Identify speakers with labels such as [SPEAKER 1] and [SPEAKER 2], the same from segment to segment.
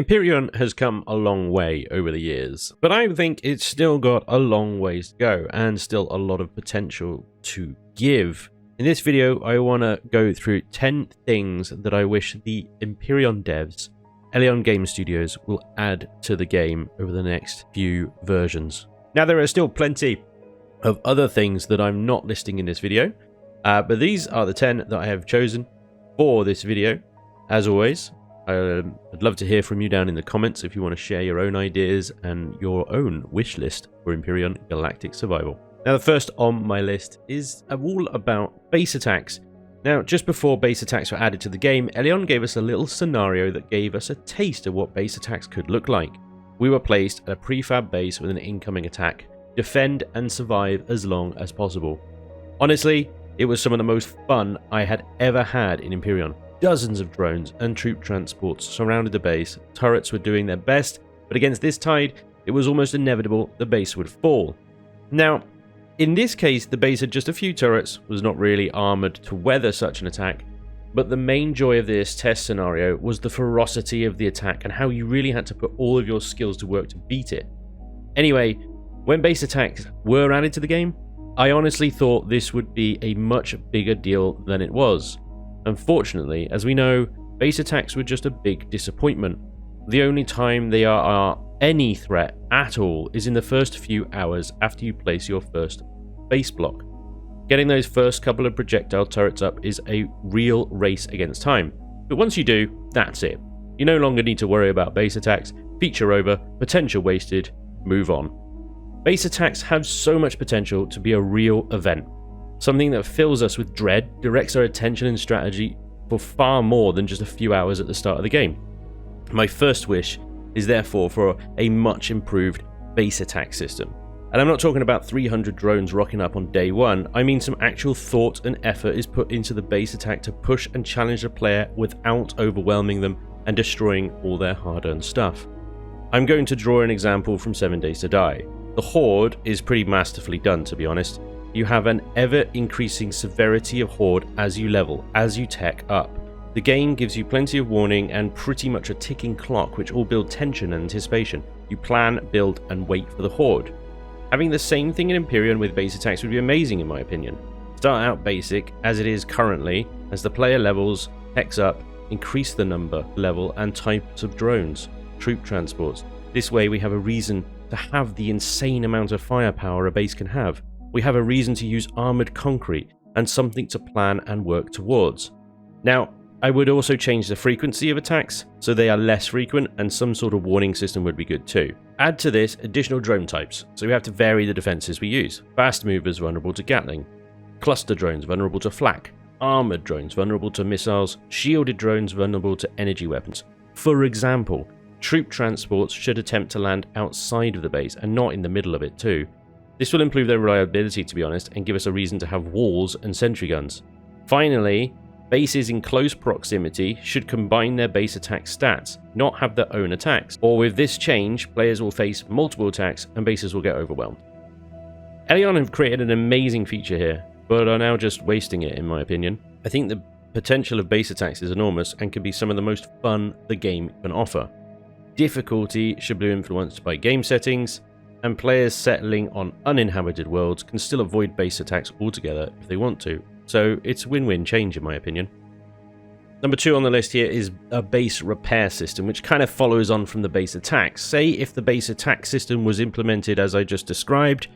[SPEAKER 1] Empyrion has come a long way over the years, but I think it's still got a long ways to go and still a lot of potential to give. In this video, I want to go through 10 things that I wish the Empyrion devs, Elyon Game Studios, will add to the game over the next few versions. Now, there are still plenty of other things that I'm not listing in this video, but these are the 10 that I have chosen for this video. As always, I'd love to hear from you down in the comments if you want to share your own ideas and your own wish list for Empyrion Galactic Survival. Now, the first on my list is all about base attacks. Now, just before base attacks were added to the game, Elyon gave us a little scenario that gave us a taste of what base attacks could look like. We were placed at a prefab base with an incoming attack. Defend and survive as long as possible. Honestly, it was some of the most fun I had ever had in Empyrion. Dozens of drones and troop transports surrounded the base. Turrets were doing their best, but against this tide, it was almost inevitable the base would fall. Now, in this case, the base had just a few turrets, was not really armoured to weather such an attack, but the main joy of this test scenario was the ferocity of the attack and how you really had to put all of your skills to work to beat it. Anyway, when base attacks were added to the game, I honestly thought this would be a much bigger deal than it was. Unfortunately, as we know, base attacks were just a big disappointment. The only time they are any threat at all is in the first few hours after you place your first base block. Getting those first couple of projectile turrets up is a real race against time, but once you do, that's it. You no longer need to worry about base attacks, feature over, potential wasted, move on. Base attacks have so much potential to be a real event, something that fills us with dread, directs our attention and strategy for far more than just a few hours at the start of the game. My first wish is therefore for a much improved base attack system. And I'm not talking about 300 drones rocking up on day one, I mean some actual thought and effort is put into the base attack to push and challenge the player without overwhelming them and destroying all their hard-earned stuff. I'm going to draw an example from 7 Days to Die. The Horde is pretty masterfully done, to be honest. You have an ever-increasing severity of Horde as you level, as you tech up. The game gives you plenty of warning and pretty much a ticking clock which all build tension and anticipation. You plan, build and wait for the Horde. Having the same thing in Empyrion with base attacks would be amazing in my opinion. Start out basic as it is currently, as the player levels, techs up, increase the number, level and types of drones, troop transports. This way we have a reason to have the insane amount of firepower a base can have. We have a reason to use armoured concrete and something to plan and work towards. Now, I would also change the frequency of attacks so they are less frequent, and some sort of warning system would be good too. Add to this additional drone types, so we have to vary the defences we use. Fast movers vulnerable to Gatling, cluster drones vulnerable to flak, armoured drones vulnerable to missiles, shielded drones vulnerable to energy weapons. For example, troop transports should attempt to land outside of the base and not in the middle of it too. This will improve their reliability, to be honest, and give us a reason to have walls and sentry guns. Finally, bases in close proximity should combine their base attack stats, not have their own attacks. Or with this change, players will face multiple attacks and bases will get overwhelmed. Elyon have created an amazing feature here, but are now just wasting it in my opinion. I think the potential of base attacks is enormous and can be some of the most fun the game can offer. Difficulty should be influenced by game settings, and players settling on uninhabited worlds can still avoid base attacks altogether if they want to, so it's a win-win change in my opinion. Number 2 on the list here is a base repair system, which kind of follows on from the base attacks. Say if the base attack system was implemented as I just described,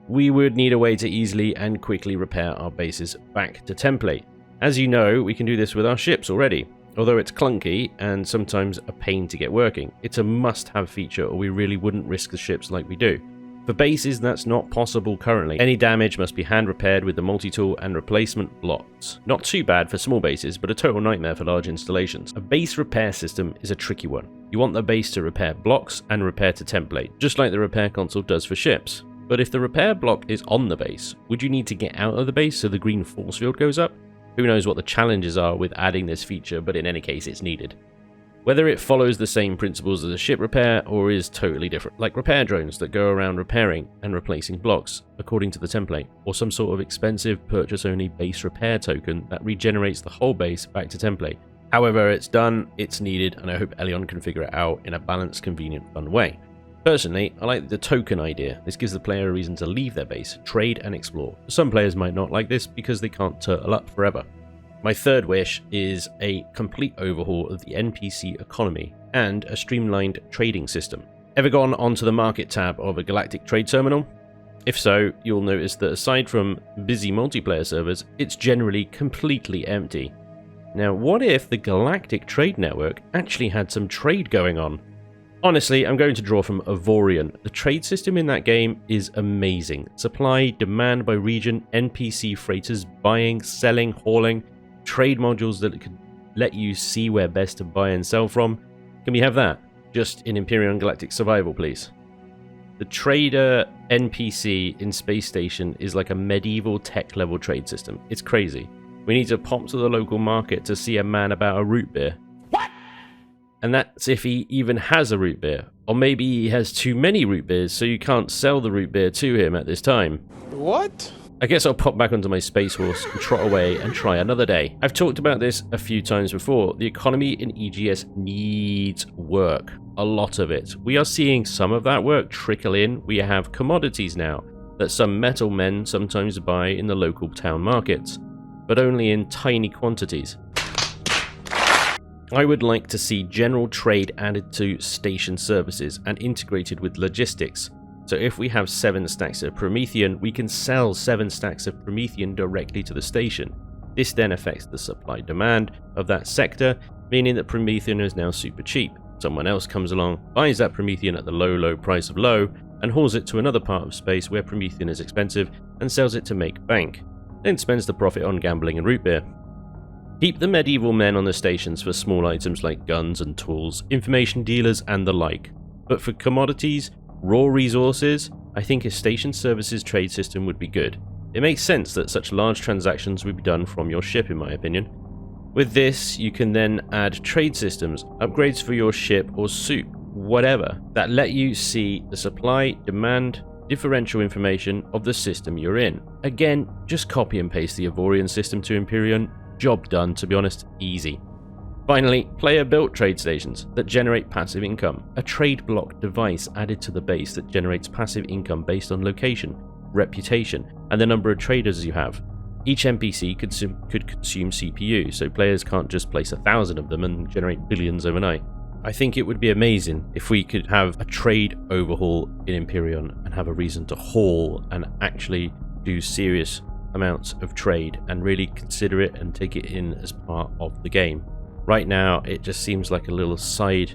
[SPEAKER 1] we would need a way to easily and quickly repair our bases back to template. As you know, we can do this with our ships already. Although it's clunky and sometimes a pain to get working, it's a must-have feature or we really wouldn't risk the ships like we do. For bases, that's not possible currently. Any damage must be hand repaired with the multi-tool and replacement blocks. Not too bad for small bases, but a total nightmare for large installations. A base repair system is a tricky one. You want the base to repair blocks and repair to template, just like the repair console does for ships. But if the repair block is on the base, would you need to get out of the base so the green force field goes up? Who knows what the challenges are with adding this feature, but in any case it's needed. Whether it follows the same principles as a ship repair or is totally different, like repair drones that go around repairing and replacing blocks according to the template, or some sort of expensive purchase only base repair token that regenerates the whole base back to template. However, it's done, it's needed, and I hope Elyon can figure it out in a balanced, convenient, fun way. Personally, I like the token idea. This gives the player a reason to leave their base, trade, and explore. Some players might not like this because they can't turtle up forever. My third wish is a complete overhaul of the NPC economy and a streamlined trading system. Ever gone onto the market tab of a Galactic trade terminal? If so, you'll notice that aside from busy multiplayer servers, it's generally completely empty. Now, what if the Galactic trade network actually had some trade going on? Honestly, I'm going to draw from Empyrion. The trade system in that game is amazing. Supply, demand by region, NPC freighters, buying, selling, hauling, trade modules that could let you see where best to buy and sell from. Can we have that? Just in Empyrion Galactic Survival, please. The trader NPC in Space Station is like a medieval tech level trade system. It's crazy. We need to pop to the local market to see a man about a root beer. What? And that's if he even has a root beer. Or maybe he has too many root beers, so you can't sell the root beer to him at this time.
[SPEAKER 2] What?
[SPEAKER 1] I guess I'll pop back onto my space horse and trot away and try another day. I've talked about this a few times before. The economy in EGS needs work. A lot of it. We are seeing some of that work trickle in. We have commodities now that some metal men sometimes buy in the local town markets, but only in tiny quantities. I would like to see general trade added to station services and integrated with logistics. So if we have 7 stacks of Promethean, we can sell 7 stacks of Promethean directly to the station. This then affects the supply-demand of that sector, meaning that Promethean is now super cheap. Someone else comes along, buys that Promethean at the low price of low, and hauls it to another part of space where Promethean is expensive and sells it to make bank, then spends the profit on gambling and root beer. Keep the medieval men on the stations for small items like guns and tools, information dealers and the like. But for commodities, raw resources, I think a station services trade system would be good. It makes sense that such large transactions would be done from your ship, in my opinion. With this, you can then add trade systems, upgrades for your ship or suit, whatever, that let you see the supply, demand, differential information of the system you're in. Again, just copy and paste the Empyrion system to Empyrion. Job done, to be honest, easy. Finally, player-built trade stations that generate passive income. A trade block device added to the base that generates passive income based on location, reputation, and the number of traders you have. Each NPC could consume CPU, so players can't just place 1,000 of them and generate billions overnight. I think it would be amazing if we could have a trade overhaul in Empyrion and have a reason to haul and actually do serious amounts of trade and really consider it and take it in as part of the game. Right now, it just seems like a little side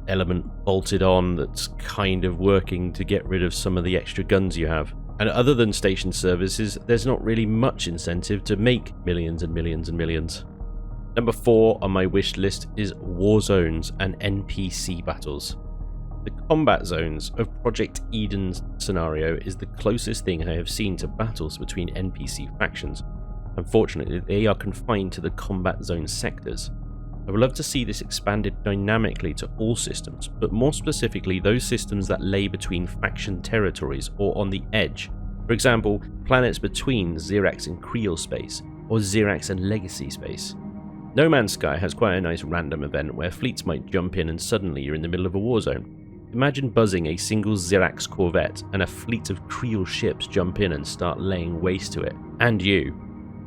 [SPEAKER 1] element bolted on that's kind of working to get rid of some of the extra guns you have. And other than station services, there's not really much incentive to make millions and millions and millions. Number 4 on my wish list is Warzones and NPC battles. The combat zones of Project Eden's scenario is the closest thing I have seen to battles between NPC factions. Unfortunately, they are confined to the combat zone sectors. I would love to see this expanded dynamically to all systems, but more specifically those systems that lay between faction territories or on the edge. For example, planets between Xerax and Creel space, or Xerax and Legacy space. No Man's Sky has quite a nice random event where fleets might jump in and suddenly you're in the middle of a war zone. Imagine buzzing a single Xerax corvette and a fleet of Creel ships jump in and start laying waste to it, and you.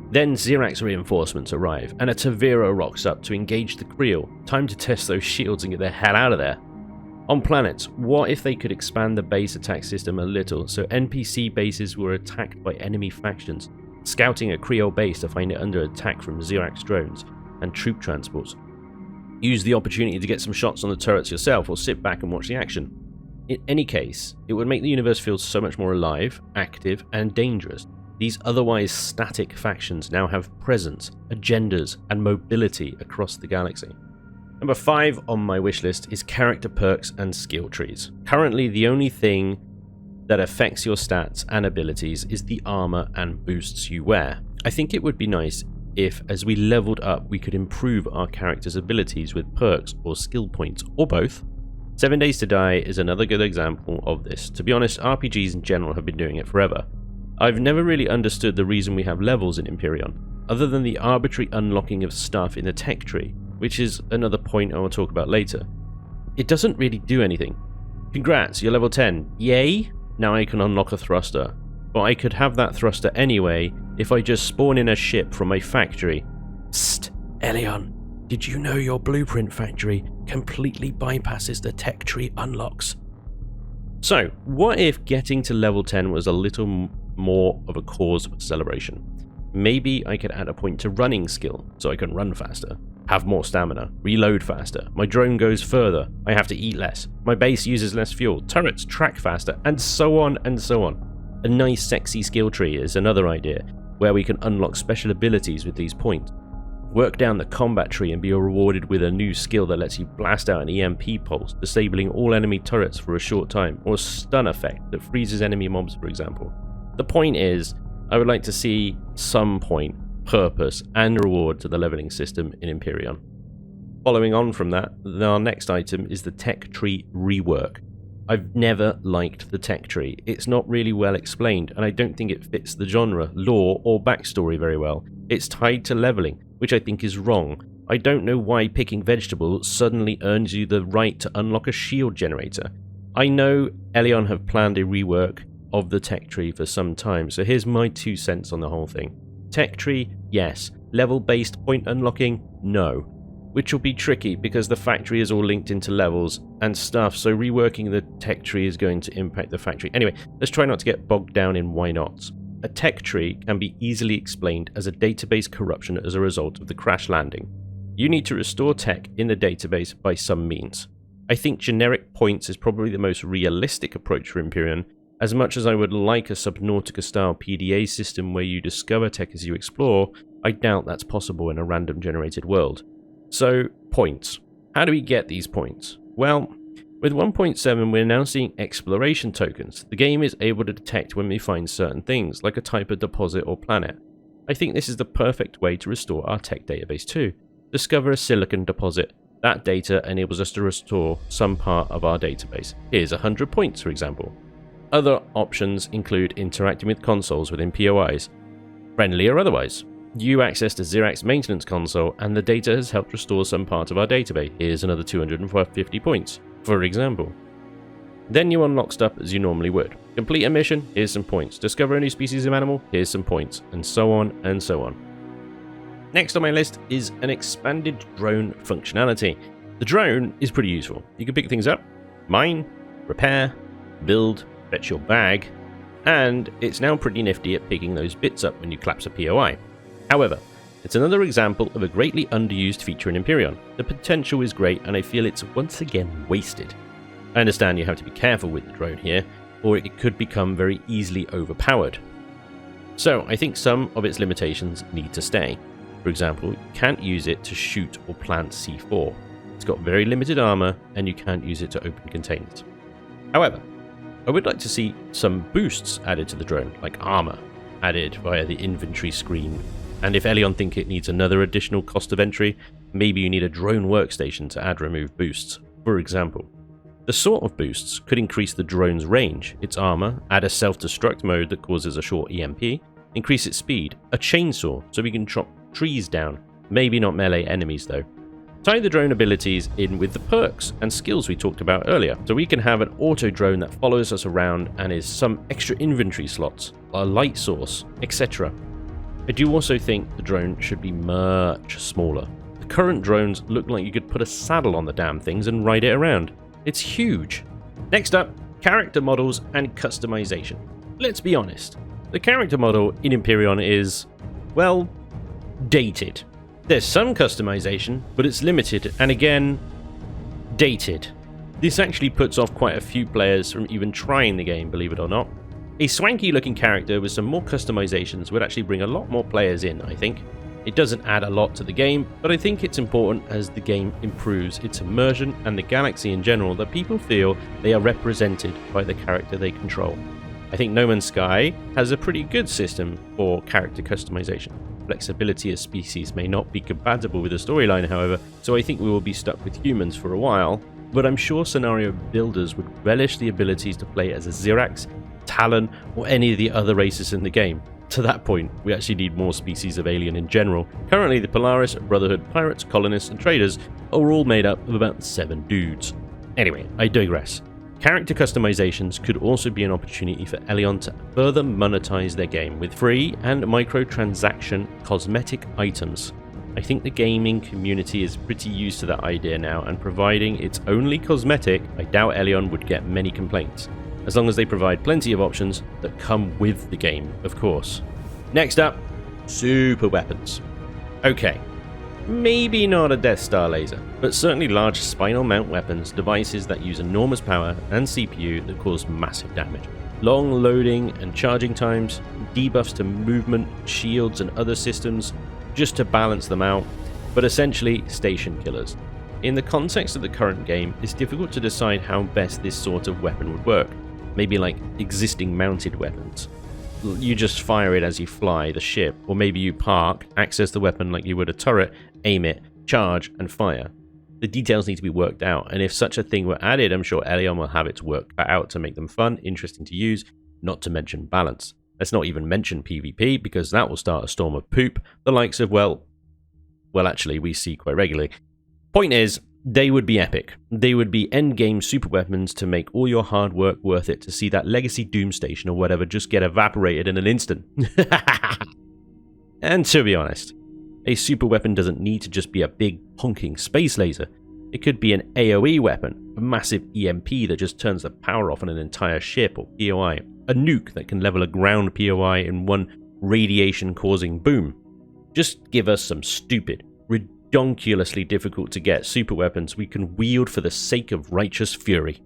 [SPEAKER 1] Then Xerax reinforcements arrive, and a Tavira rocks up to engage the Creel. Time to test those shields and get the hell out of there. On planets, what if they could expand the base attack system a little so NPC bases were attacked by enemy factions, scouting a Creel base to find it under attack from Xerax drones and troop transports. Use the opportunity to get some shots on the turrets yourself or sit back and watch the action. In any case, it would make the universe feel so much more alive, active, and dangerous. These otherwise static factions now have presence, agendas, and mobility across the galaxy. Number 5 on my wish list is character perks and skill trees. Currently, the only thing that affects your stats and abilities is the armor and boosts you wear. I think it would be nice if, as we leveled up, we could improve our character's abilities with perks or skill points, or both. 7 Days to Die is another good example of this. To be honest, RPGs in general have been doing it forever. I've never really understood the reason we have levels in Empyrion, other than the arbitrary unlocking of stuff in the Techtree. which is another point I will talk about later. It doesn't really do anything. Congrats, you're level 10. Yay! Now I can unlock a thruster. But I could have that thruster anyway if I just spawn in a ship from my factory. Psst, Elion, did you know your blueprint factory completely bypasses the Techtree unlocks? So, what if getting to level 10 was a little more of a cause for celebration? Maybe I could add a point to running skill, so I can run faster, have more stamina, reload faster, my drone goes further, I have to eat less, my base uses less fuel, turrets track faster, and so on and so on. A nice sexy skill tree is another idea, where we can unlock special abilities with these points. Work down the combat tree and be rewarded with a new skill that lets you blast out an EMP pulse, disabling all enemy turrets for a short time, or a stun effect that freezes enemy mobs, for example. The point is, I would like to see some point, purpose, and reward to the leveling system in Empyrion. Following on from that, our next item is the Techtree rework. I've never liked the Techtree. It's not really well explained, and I don't think it fits the genre, lore, or backstory very well. It's tied to leveling, which I think is wrong. I don't know why picking vegetables suddenly earns you the right to unlock a shield generator. I know Elion have planned a rework of the Techtree for some time, so here's my 2 cents on the whole thing. Techtree, yes. Level-based point unlocking, no. Which will be tricky because the factory is all linked into levels and stuff, so reworking the Techtree is going to impact the factory. Anyway, let's try not to get bogged down in why nots. A Techtree can be easily explained as a database corruption as a result of the crash landing. You need to restore tech in the database by some means. I think generic points is probably the most realistic approach for Empyrion. As much as I would like a Subnautica-style PDA system where you discover tech as you explore, I doubt that's possible in a random generated world. So, points. How do we get these points? Well, with 1.7 we're now seeing exploration tokens. The game is able to detect when we find certain things, like a type of deposit or planet. I think this is the perfect way to restore our tech database too. Discover a silicon deposit. That data enables us to restore some part of our database. Here's 100 points, for example. Other options include interacting with consoles within POIs, friendly or otherwise. You access the Xerax maintenance console and the data has helped restore some part of our database. Here's another 250 points, for example. Then you unlock stuff as you normally would. Complete a mission, here's some points. Discover a new species of animal, here's some points, and so on and so on. Next on my list is an expanded drone functionality. The drone is pretty useful. You can pick things up, mine, repair, build, fetch your bag, and it's now pretty nifty at picking those bits up when you collapse a POI. However, it's another example of a greatly underused feature in Empyrion. The potential is great and I feel it's once again wasted. I understand you have to be careful with the drone here, or it could become very easily overpowered. So I think some of its limitations need to stay. For example, you can't use it to shoot or plant C4. It's got very limited armor and you can't use it to open containers. However, I would like to see some boosts added to the drone, like armor, added via the inventory screen. And if Elion think it needs another additional cost of entry, maybe you need a drone workstation to add remove boosts, for example. The sort of boosts could increase the drone's range, its armor, add a self-destruct mode that causes a short EMP, increase its speed, a chainsaw so we can chop trees down, maybe not melee enemies though. Tie the drone abilities in with the perks and skills we talked about earlier, so we can have an auto drone that follows us around and is some extra inventory slots, a light source, etc. I do also think the drone should be much smaller. The current drones look like you could put a saddle on the damn things and ride it around. It's huge. Next up, character models and customization. Let's be honest, the character model in Empyrion is, well, dated. There's some customization, but it's limited, and again, dated. This actually puts off quite a few players from even trying the game, believe it or not. A swanky looking character with some more customizations would actually bring a lot more players in, I think. It doesn't add a lot to the game, but I think it's important as the game improves its immersion and the galaxy in general that people feel they are represented by the character they control. I think No Man's Sky has a pretty good system for character customization. Flexibility as species may not be compatible with the storyline, however, so I think we will be stuck with humans for a while, but I'm sure scenario builders would relish the abilities to play as a Xerax, Talon, or any of the other races in the game. to that point, we actually need more species of alien in general. Currently, the Polaris, Brotherhood, Pirates, Colonists, and Traders are all made up of about 7 dudes. Anyway, I digress. Character customizations could also be an opportunity for Elyon to further monetize their game with free and microtransaction cosmetic items. I think the gaming community is pretty used to that idea now, and providing it's only cosmetic, I doubt Elyon would get many complaints, as long as they provide plenty of options that come with the game, of course. Next up, super weapons. Okay. Maybe not a Death Star laser, but certainly large spinal mount weapons, devices that use enormous power and CPU that cause massive damage. Long loading and charging times, debuffs to movement, shields and other systems, just to balance them out, but essentially station killers. In the context of the current game, it's difficult to decide how best this sort of weapon would work. Maybe like existing mounted weapons. You just fire it as you fly the ship, or maybe you park, access the weapon like you would a turret, aim it, charge, and fire. The details need to be worked out, and if such a thing were added, I'm sure Elyon will have its work cut out to make them fun, interesting to use, not to mention balance. Let's not even mention PvP, because that will start a storm of poop, the likes of, well actually, we see quite regularly. Point is, they would be epic. They would be endgame super weapons to make all your hard work worth it, to see that legacy Doom Station or whatever just get evaporated in an instant. And to be honest, a super weapon doesn't need to just be a big honking space laser. It could be an AoE weapon, a massive EMP that just turns the power off on an entire ship or POI, a nuke that can level a ground POI in one radiation-causing boom. Just give us some stupid, ridiculously difficult to get super weapons we can wield for the sake of righteous fury.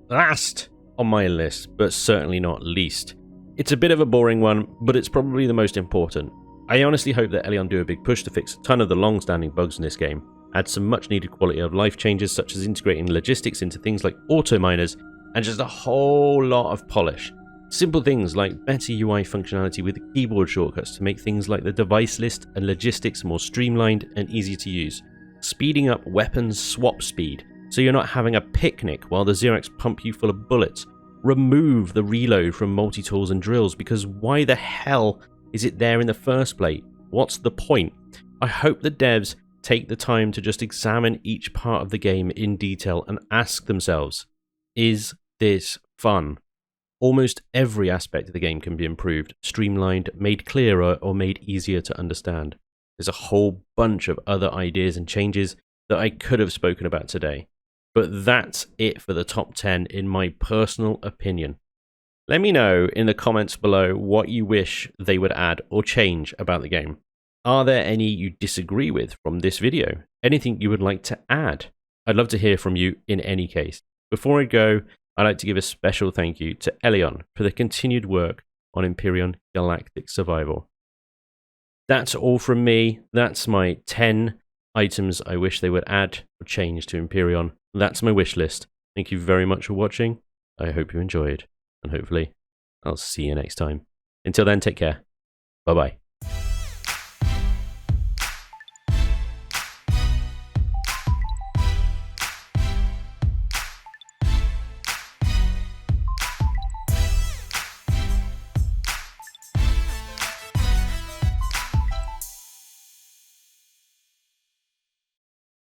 [SPEAKER 1] Last on my list, but certainly not least. It's a bit of a boring one, but it's probably the most important. I honestly hope that Elyon do a big push to fix a ton of the long-standing bugs in this game, add some much-needed quality of life changes such as integrating logistics into things like auto miners, and just a whole lot of polish. Simple things like better UI functionality with keyboard shortcuts to make things like the device list and logistics more streamlined and easy to use. Speeding up weapons swap speed, so you're not having a picnic while the Xerox pump you full of bullets. Remove the reload from multi-tools and drills, because why the hell is it there in the first place? What's the point? I hope the devs take the time to just examine each part of the game in detail and ask themselves, is this fun? Almost every aspect of the game can be improved, streamlined, made clearer, or made easier to understand. There's a whole bunch of other ideas and changes that I could have spoken about today. But that's it for the top 10 in my personal opinion. Let me know in the comments below what you wish they would add or change about the game. Are there any you disagree with from this video? Anything you would like to add? I'd love to hear from you in any case. Before I go, I'd like to give a special thank you to Elyon for the continued work on Empyrion Galactic Survival. That's all from me. That's my 10 items I wish they would add or change to Empyrion. That's my wish list. Thank you very much for watching. I hope you enjoyed, and hopefully I'll see you next time. Until then, take care. Bye-bye.